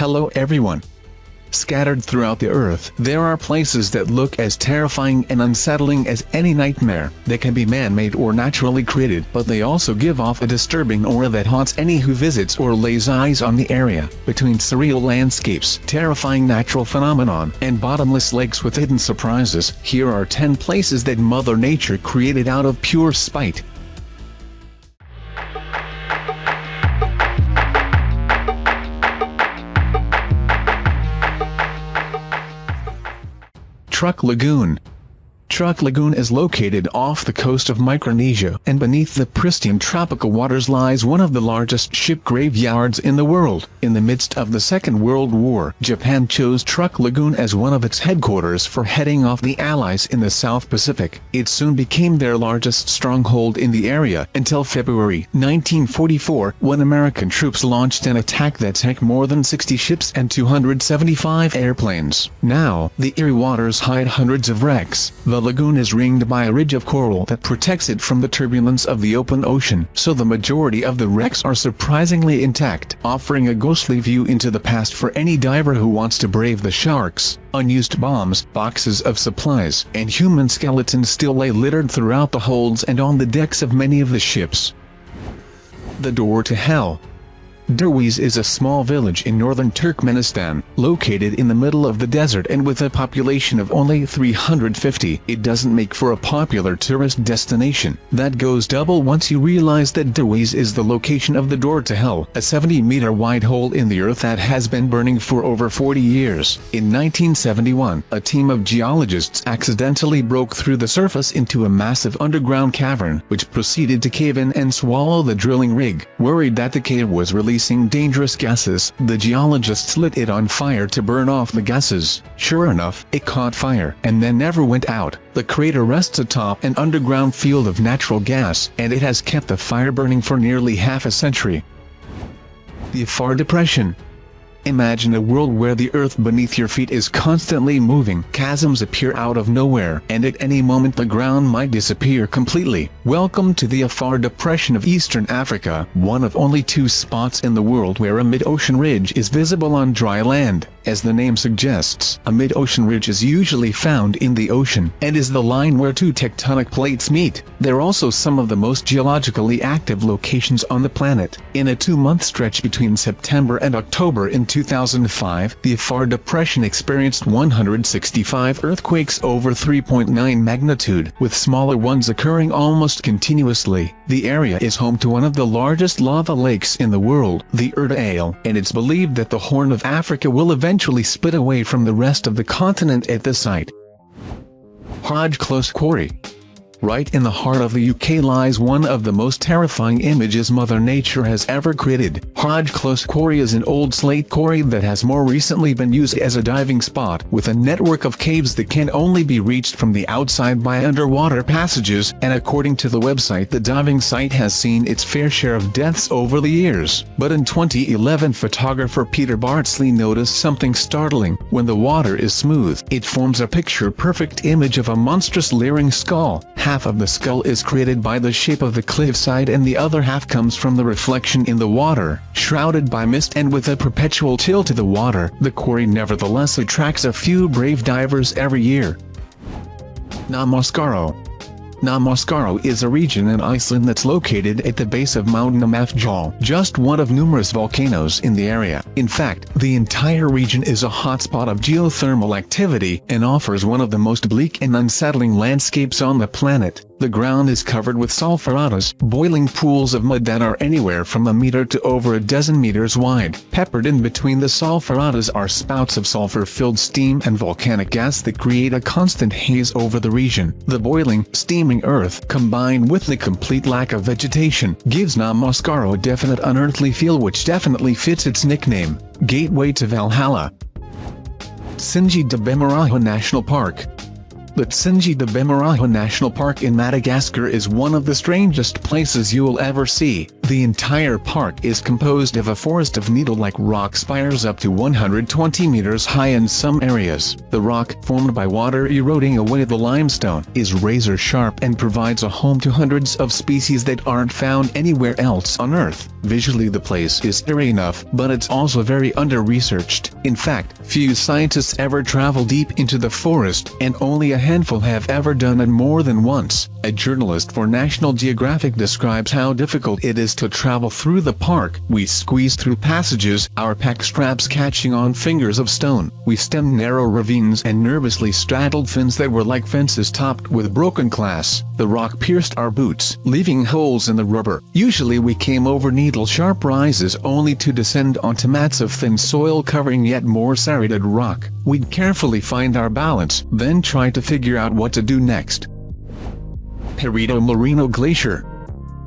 Hello everyone. Scattered throughout the earth, there are places that look as terrifying and unsettling as any nightmare. They can be man-made or naturally created, but they also give off a disturbing aura that haunts any who visits or lays eyes on the area. Between surreal landscapes, terrifying natural phenomenon, and bottomless lakes with hidden surprises, here are 10 places that Mother Nature created out of pure spite. Lagoon. Truk Lagoon is located off the coast of Micronesia, and beneath the pristine tropical waters lies one of the largest ship graveyards in the world. In the midst of the Second World War, Japan chose Truk Lagoon as one of its headquarters for heading off the Allies in the South Pacific. It soon became their largest stronghold in the area, until February 1944, when American troops launched an attack that sank more than 60 ships and 275 airplanes. Now, the eerie waters hide hundreds of wrecks. The lagoon is ringed by a ridge of coral that protects it from the turbulence of the open ocean, so the majority of the wrecks are surprisingly intact, offering a ghostly view into the past for any diver who wants to brave the sharks. Unused bombs, boxes of supplies, and human skeletons still lay littered throughout the holds and on the decks of many of the ships. The door to hell. Derwiz is a small village in northern Turkmenistan, located in the middle of the desert and with a population of only 350. It doesn't make for a popular tourist destination. That goes double once you realize that Derwiz is the location of the door to hell, a 70-meter wide hole in the earth that has been burning for over 40 years. In 1971, a team of geologists accidentally broke through the surface into a massive underground cavern, which proceeded to cave in and swallow the drilling rig. Worried that the cave was releasing dangerous gases, the geologists lit it on fire to burn off the gases. Sure enough, it caught fire and then never went out. The crater rests atop an underground field of natural gas, and it has kept the fire burning for nearly half a century. The Afar Depression. Imagine a world where the earth beneath your feet is constantly moving. Chasms appear out of nowhere, and at any moment the ground might disappear completely. Welcome to the Afar Depression of Eastern Africa, one of only 2 spots in the world where a mid-ocean ridge is visible on dry land. As the name suggests, a mid-ocean ridge is usually found in the ocean, and is the line where 2 tectonic plates meet. They're also some of the most geologically active locations on the planet. In a 2-month stretch between September and October in 2005, the Afar Depression experienced 165 earthquakes over 3.9 magnitude, with smaller ones occurring almost continuously. The area is home to one of the largest lava lakes in the world, the Erdale, and it's believed that the Horn of Africa will eventually split away from the rest of the continent at the site. Hadj Quarry. Right in the heart of the UK lies one of the most terrifying images Mother Nature has ever created. Hadj Quarry is an old slate quarry that has more recently been used as a diving spot, with a network of caves that can only be reached from the outside by underwater passages, and according to the website, the diving site has seen its fair share of deaths over the years. But in 2011, photographer Peter Bartsley noticed something startling. When the water is smooth, it forms a picture-perfect image of a monstrous leering skull. Half of the skull is created by the shape of the cliffside and the other half comes from the reflection in the water. Shrouded by mist and with a perpetual chill to the water, the quarry nevertheless attracts a few brave divers every year. Namaskar Oh. Namaskar Oh is a region in Iceland that's located at the base of Mount Namaskar, just one of numerous volcanoes in the area. In fact, the entire region is a hotspot of geothermal activity, and offers one of the most bleak and unsettling landscapes on the planet. The ground is covered with sulfuratas, boiling pools of mud that are anywhere from a meter to over a dozen meters wide. Peppered in between the sulfuratas are spouts of sulfur-filled steam and volcanic gas that create a constant haze over the region. The boiling, steaming earth, combined with the complete lack of vegetation, gives Namaskar Oh a definite unearthly feel which definitely fits its nickname, Gateway to Valhalla. Singhji de Bemaraha National Park. The Singhji de Bemaraha National Park in Madagascar is one of the strangest places you'll ever see. The entire park is composed of a forest of needle-like rock spires up to 120 meters high in some areas. The rock, formed by water eroding away the limestone, is razor sharp and provides a home to hundreds of species that aren't found anywhere else on Earth. Visually the place is eerie enough, but it's also very under-researched. In fact, few scientists ever travel deep into the forest, and only a handful have ever done it more than once. A journalist for National Geographic describes how difficult it is to travel through the park. We squeeze through passages, our pack straps catching on fingers of stone. We stemmed narrow ravines and nervously straddled fins that were like fences topped with broken glass. The rock pierced our boots, leaving holes in the rubber. Usually we came over needle-sharp rises only to descend onto mats of thin soil covering yet more serrated rock. We'd carefully find our balance, then try to figure out what to do next. Perito Moreno Glacier.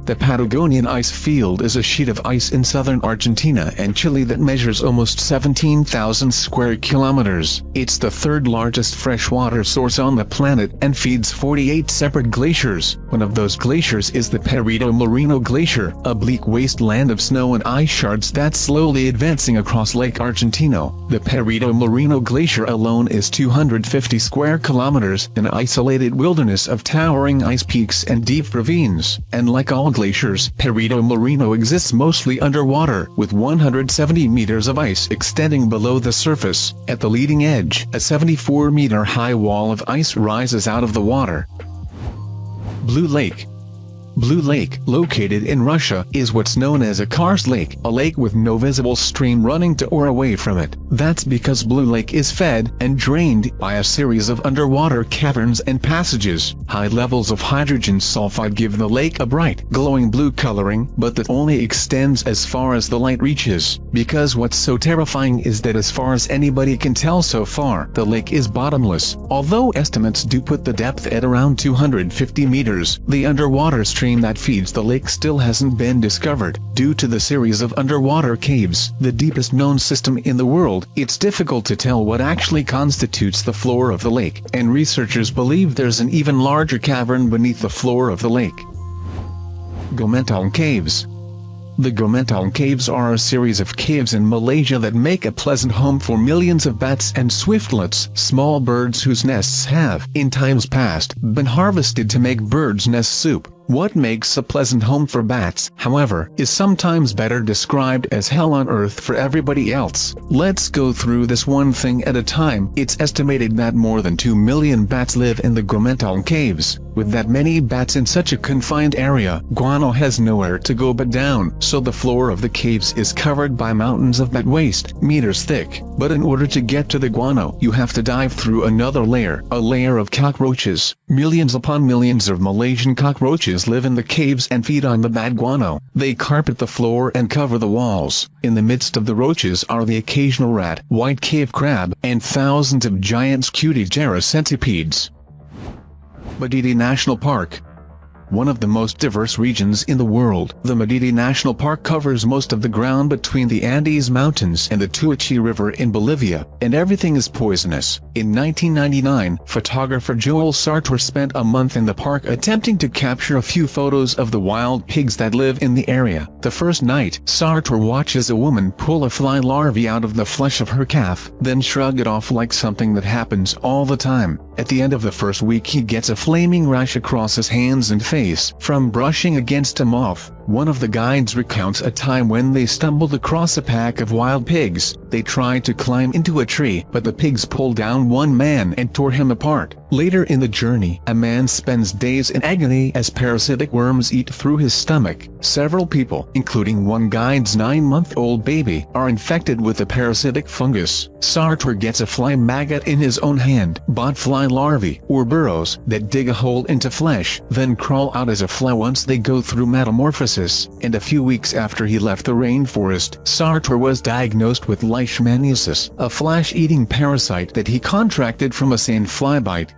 The Patagonian ice field is a sheet of ice in southern Argentina and Chile that measures almost 17,000 square kilometers. It's the third largest freshwater source on the planet and feeds 48 separate glaciers. One of those glaciers is the Perito Moreno Glacier, a bleak wasteland of snow and ice shards that's slowly advancing across Lake Argentino. The Perito Moreno Glacier alone is 250 square kilometers, an isolated wilderness of towering ice peaks and deep ravines, and like all glaciers, Perito Moreno exists mostly underwater, with 170 meters of ice extending below the surface. At the leading edge, a 74-meter-high wall of ice rises out of the water. Blue Lake. Blue Lake, located in Russia, is what's known as a karst lake, a lake with no visible stream running to or away from it. That's because Blue Lake is fed and drained by a series of underwater caverns and passages. High levels of hydrogen sulfide give the lake a bright, glowing blue coloring, but that only extends as far as the light reaches. Because what's so terrifying is that as far as anybody can tell so far, the lake is bottomless. Although estimates do put the depth at around 250 meters, the underwater stream that feeds the lake still hasn't been discovered. Due to the series of underwater caves, the deepest known system in the world, it's difficult to tell what actually constitutes the floor of the lake, and researchers believe there's an even larger cavern beneath the floor of the lake. Gompang Caves. The Gompang Caves are a series of caves in Malaysia that make a pleasant home for millions of bats and swiftlets, small birds whose nests have, in times past, been harvested to make bird's nest soup. What makes a pleasant home for bats, however, is sometimes better described as hell on earth for everybody else. Let's go through this one thing at a time. It's estimated that more than 2 million bats live in the Gompang Caves. With that many bats in such a confined area, guano has nowhere to go but down, so the floor of the caves is covered by mountains of bat waste, meters thick. But in order to get to the guano, you have to dive through another layer, a layer of cockroaches. Millions upon millions of Malaysian cockroaches live in the caves and feed on the bad guano. They carpet the floor and cover the walls. In the midst of the roaches are the occasional rat, white cave crab, and thousands of giant Scuttigera centipedes. Madidi National Park. One of the most diverse regions in the world, the Madidi National Park covers most of the ground between the Andes Mountains and the Tuichi River in Bolivia, and everything is poisonous. In 1999, photographer Joel Sartor spent a month in the park attempting to capture a few photos of the wild pigs that live in the area. The first night, Sartor watches a woman pull a fly larvae out of the flesh of her calf, then shrug it off like something that happens all the time. At the end of the first week he gets a flaming rash across his hands and face from brushing against a moth. One of the guides recounts a time when they stumbled across a pack of wild pigs. They tried to climb into a tree, but the pigs pulled down one man and tore him apart. Later in the journey, a man spends days in agony as parasitic worms eat through his stomach. Several people, including one guide's 9-month-old baby, are infected with the parasitic fungus. Sartor gets a fly maggot in his own hand, botfly larvae, or burrows, that dig a hole into flesh, then crawl out as a fly once they go through metamorphosis. And a few weeks after he left the rainforest, Sartor was diagnosed with leishmaniasis, a flesh-eating parasite that he contracted from a sandfly bite.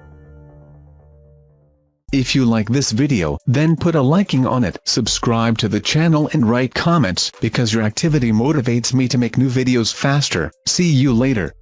If you like this video, then put a liking on it, subscribe to the channel and write comments, because your activity motivates me to make new videos faster. See you later.